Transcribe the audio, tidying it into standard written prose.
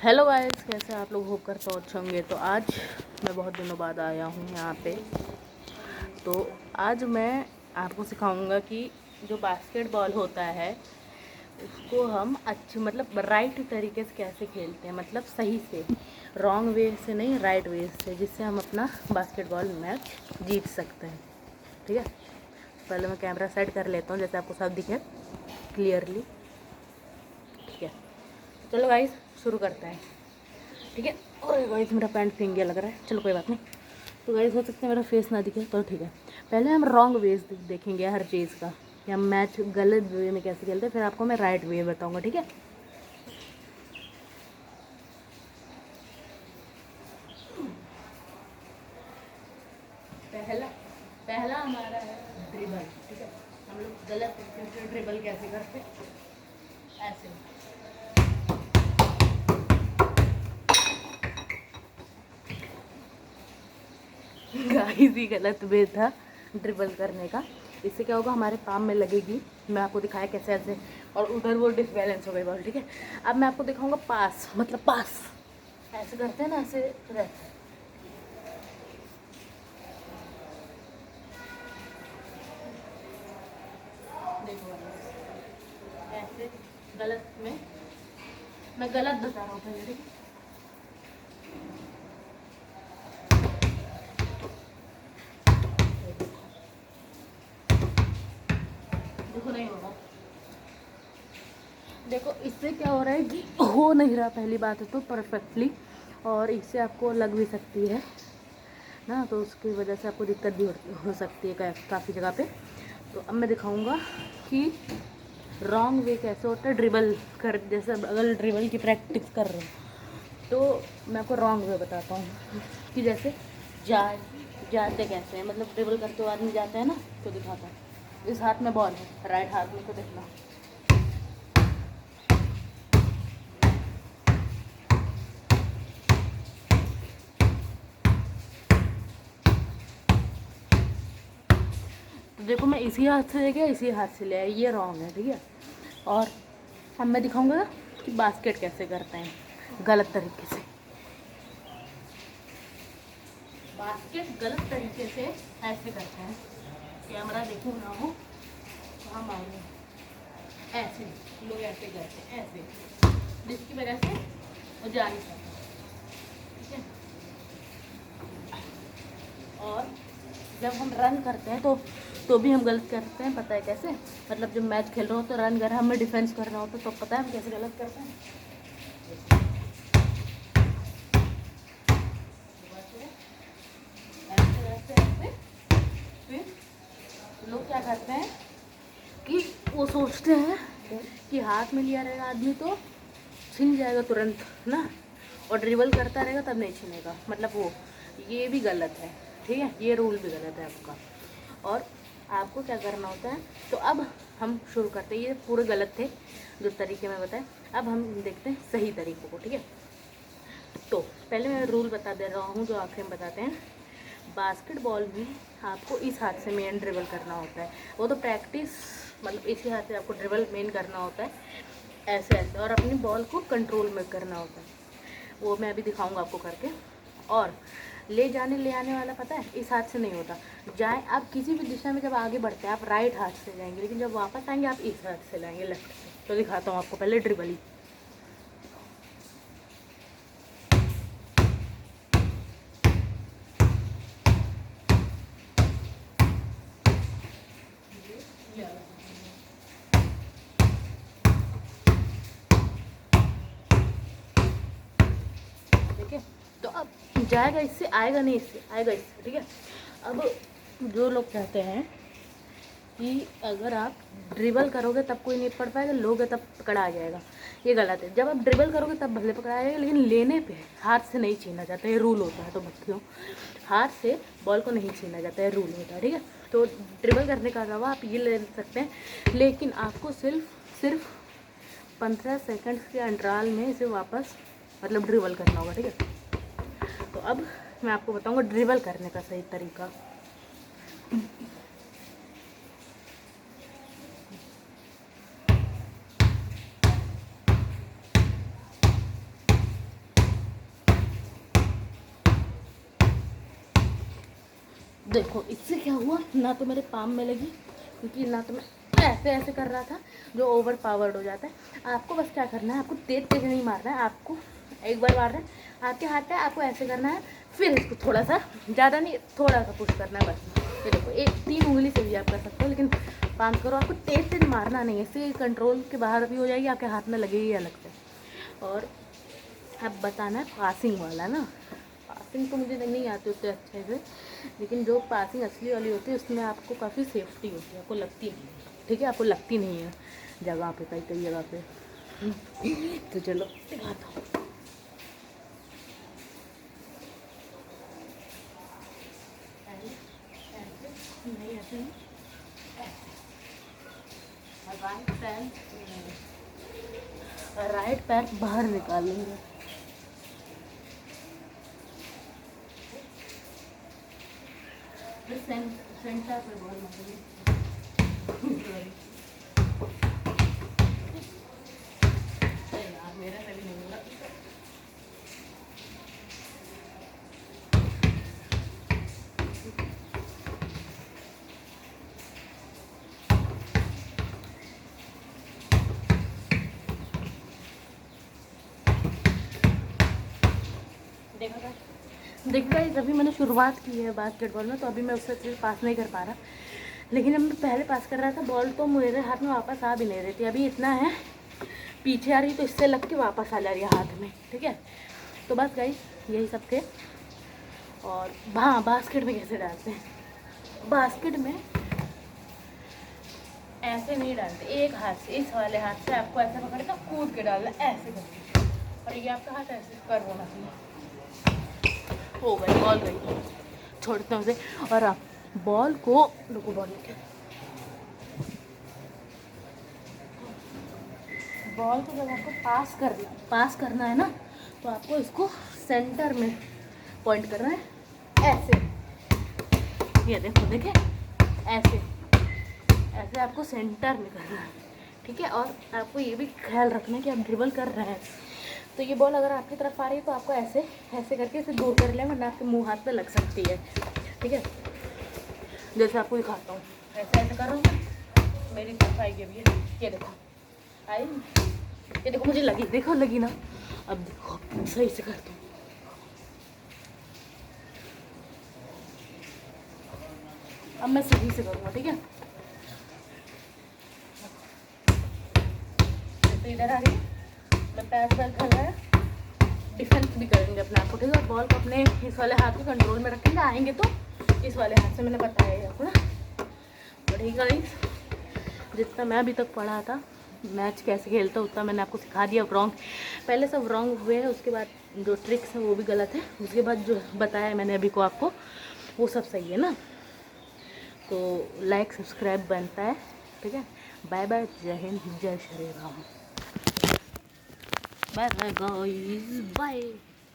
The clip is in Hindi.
हेलो गाइस, कैसे आप लोग? होप करते हो अच्छे होंगे। तो आज मैं बहुत दिनों बाद आया हूँ यहाँ पे। तो आज मैं आपको सिखाऊंगा कि जो बास्केटबॉल होता है उसको हम अच्छे मतलब राइट तरीके से कैसे खेलते हैं, मतलब सही से, रॉन्ग वे से नहीं, राइट वे से, जिससे हम अपना बास्केटबॉल मैच जीत सकते हैं। ठीक है, पहले मैं कैमरा सेट कर लेता हूँ जैसे आपको सब दिखे क्लियरली। ठीक है, चलो गाइस शुरू करते हैं। ठीक है, और गाइस मेरा पैंट भींग गया लग रहा है, चलो कोई बात नहीं। तो गाइस हो सकता है मेरा फेस ना दिखे तो ठीक है। पहले हम रॉन्ग वेज देखेंगे हर चीज़ का, कि हम मैच गलत वे में कैसे खेलते हैं, फिर आपको मैं राइट वे बताऊंगा। ठीक है, पहला पहला हमारा है ड्रिबल। ठीक है, हम लोग गलत तरीके से ड्रिबल कैसे करते हैं, ऐसे। गाइस ये गलत वे था ड्रिबल करने का। इससे क्या होगा, हमारे पाम में लगेगी। मैं आपको दिखाया कैसे ऐसे, और उधर वो डिसबैलेंस हो गई बॉल। ठीक है, अब मैं आपको दिखाऊंगा पास, मतलब पास ऐसे करते हैं ना, ऐसे रहते हैं। देखो ऐसे गलत में, मैं गलत बता रहा हूँ पहले। ठीक है, देखो नहीं होगा। देखो इससे क्या हो रहा है कि हो नहीं रहा, पहली बात है तो परफेक्टली, और इससे आपको लग भी सकती है ना, तो उसकी वजह से आपको दिक्कत भी हो सकती है काफ़ी जगह पे। तो अब मैं दिखाऊंगा कि रॉन्ग वे कैसे होता है ड्रिबल कर। जैसे अगर ड्रिबल की प्रैक्टिस कर रहे हो तो मैं आपको रॉन्ग वे बताता हूँ कि जैसे जा जाते कैसे हैं, मतलब ड्रिबल करते हुए आदमी जाता है ना, तो दिखाता है। इस हाथ में बॉल है, राइट हाथ में, तो देखना तो देखो मैं इसी हाथ से लेके इसी हाथ से ले आई, ये रॉन्ग है। ठीक है, और अब मैं दिखाऊंगा कि बास्केट कैसे करते हैं गलत तरीके से। बास्केट गलत तरीके से ऐसे करते हैं, कैमरा देखो ना हो तो हम आएंगे ऐसे, लोग ऐसे करते हैं ऐसे, जिसकी वजह से वो जा नहीं सकते। ठीक है, और जब हम रन करते हैं तो भी हम गलत करते हैं, पता है कैसे? मतलब जब मैच खेल रहे हो तो रन कर हमें डिफेंस करना होता है, तो पता है हम कैसे गलत करते हैं। ऐसे ऐसे ऐसे, फिर लोग क्या करते हैं कि वो सोचते हैं कि हाथ में लिया रहेगा आदमी तो छीन जाएगा तुरंत ना, और ड्रिबल करता रहेगा तब नहीं छीनेगा, मतलब वो, ये भी गलत है। ठीक है, ये रूल भी गलत है आपका। और आपको क्या करना होता है, तो अब हम शुरू करते हैं। ये पूरे गलत थे जो तरीके में बताए, अब हम देखते हैं सही तरीकों को। ठीक है, तो पहले मैं रूल बता दे रहा हूँ जो आखिर में बताते हैं। बास्केटबॉल में आपको इस हाथ से मेन ड्रिबल करना होता है, वो तो प्रैक्टिस, मतलब इसी हाथ से आपको ड्रिबल मेन करना होता है, ऐसे ऐसे, और अपनी बॉल को कंट्रोल में करना होता है, वो मैं अभी दिखाऊंगा आपको करके। और ले आने वाला पता है इस हाथ से नहीं होता। जाए आप किसी भी दिशा में, जब आगे बढ़ते हैं आप राइट हाथ से जाएंगे, लेकिन जब वापस आएंगे आप इस हाथ से लाएंगे, लेफ्ट से। तो दिखाता हूँ आपको पहले ड्रिबल ही। ठीक है, तो अब जाएगा इससे, आएगा नहीं इससे, आएगा इससे। ठीक है, अब जो लोग कहते हैं कि अगर आप ड्रिबल करोगे तब कोई नहीं पकड़ पाएगा, लोगे तब पकड़ा आ जाएगा, ये गलत है। जब आप ड्रिबल करोगे तब भले पकड़ा जाएगा, लेकिन लेने पे हाथ से नहीं छीना जाता, ये रूल होता है। तो बच्चों, हाथ से बॉल को नहीं छीना जाता है, रूल होता है। ठीक है, तो ड्रिबल करने का अलावा आप ये ले सकते हैं, लेकिन आपको सिर्फ 15 सेकंड्स के अंतराल में इसे वापस मतलब ड्रिबल करना होगा। ठीक है, तो अब मैं आपको बताऊंगा ड्रिबल करने का सही तरीका। देखो इससे क्या हुआ, ना तो मेरे पाम में लगी, क्योंकि ना तो मैं ऐसे ऐसे कर रहा था जो ओवर पावर्ड हो जाता है। आपको बस क्या करना है, आपको तेज तेज नहीं मारना है, आपको एक बार मारना है, आपके हाथ है, आपको ऐसे करना है, फिर इसको थोड़ा सा, ज़्यादा नहीं थोड़ा सा पुश करना है बस। ये देखो एक 3 उंगली से भी आप कर सकते हो, लेकिन पाम करो, आपको तेज तेज मारना नहीं है, इससे कंट्रोल के बाहर भी हो जाएगी, आपके हाथ में लगेगी अलग से। और अब बताना है पासिंग वाला ना, पासिंग तो मुझे नहीं आती उतने अच्छे से, लेकिन जो पासिंग असली वाली होती है उसमें आपको काफ़ी सेफ्टी होती है, आपको लगती नहीं है, ठीक है, आपको लगती नहीं है जगह पे, कई कई जगह पे। तो चलो दिखाता हूँ। नहीं ऐसे नहीं, राइट पैर बाहर निकालेंगे, सेंटर पे बॉल मारेंगे। मेरा कभी नहीं होगा। देखा अभी मैंने शुरुआत की है बास्केटबॉल में, तो अभी मैं उससे अच्छे से पास नहीं कर पा रहा, लेकिन जब मैं पहले पास कर रहा था बॉल तो मेरे हाथ में वापस आ भी नहीं रही थी। अभी इतना है पीछे आ रही तो इससे लग के वापस आ जा रही है हाथ में, ठीक है। तो बस गाइस यही सब थे। और हाँ, बास्केट में कैसे डालते हैं, बास्केट में ऐसे नहीं डालते, एक हाथ से, इस वाले हाथ से आपको ऐसे पकड़ के कूद के डालना, ऐसे करके, और ये आपका हाथ ऐसे कर होना चाहिए। हो गई बॉल गई, छोड़ते हैं उसे। और आप बॉल को रुको, बॉल को जब आपको पास करना है ना, तो आपको इसको सेंटर में पॉइंट करना है, ऐसे, ये देखो, देखे, ऐसे ऐसे आपको सेंटर में करना है, ठीक है। और आपको ये भी ख्याल रखना है कि आप ड्रिबल कर रहे हैं, तो ये बॉल अगर आपकी तरफ आ रही है तो आपको ऐसे ऐसे करके इसे दूर कर लें, वरना आपके मुंह हाथ पे लग सकती है, ठीक है। जैसे आपको दिखाता हूँ, ऐसे ऐसे कर रहा हूँ, मेरी तरफ आएगी अभी, ये देखो आई, ये देखो मुझे लगी, देखो लगी ना। अब देखो सही से करती हूँ, अब मैं सही से करूँगा, ठीक है। जैसे इधर आ रही है, मैं पैर कर रहा है, डिफेंस भी करेंगे अपने आप को, ठीक है। और बॉल को अपने इस वाले हाथ को कंट्रोल में रखेंगे, आएंगे तो इस वाले हाथ से, मैंने बताया है आपको ना। बढ़िया गाइस, जितना मैं अभी तक पढ़ा था मैच कैसे खेलता उतना मैंने आपको सिखा दिया। रॉन्ग पहले सब रॉन्ग हुए हैं, उसके बाद जो ट्रिक्स हैं वो भी गलत है, उसके बाद जो बताया मैंने अभी को आपको वो सब सही है ना। तो लाइक सब्सक्राइब बनता है, ठीक है। बाय बाय, जय हिंद, जय Shri Ram, bye bye guys, bye.